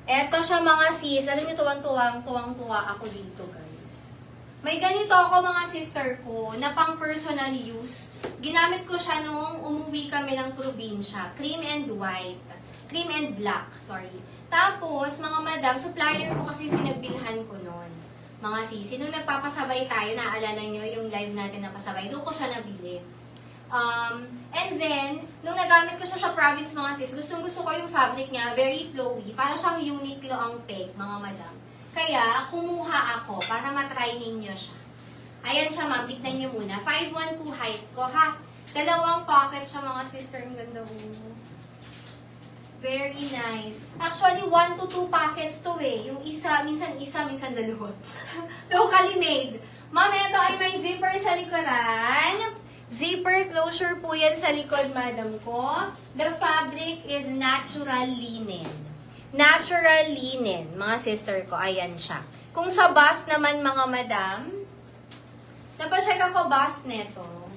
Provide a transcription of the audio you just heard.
Eto siya mga sis. Alam niyo, tuwang-tuwa ako dito, guys. May ganito ako mga sister ko na pang personal use. Ginamit ko siya nung umuwi kami ng probinsya. Cream and white. Cream and black, sorry. Tapos, mga madam, supplier ko kasi pinagbilhan ko noon. Mga sisi, nung nagpapasabay tayo, naalala nyo yung live natin na pasabay, doon ko siya nabili. And then, nung nagamit ko siya sa province mga sis, gustong-gusto ko yung fabric niya, very flowy. Para siyang Uniqlo ang peg, mga madam. Kaya, kumuha ako para matry ninyo siya. Ayan siya ma'am, tignan nyo muna. 5'1" height ko ha. Dalawang pocket siya mga sister, ang ganda mo. Very nice. Actually, 1 to 2 packets to eh. Yung isa, minsan dalawa. Locally made. Ma'am, ito ay may zipper sa likuran. Zipper closure po yan sa likod, madam ko. The fabric is natural linen. Natural linen, mga sister ko. Ayan siya. Kung sa bust naman, mga madam, napacheck ako bust neto.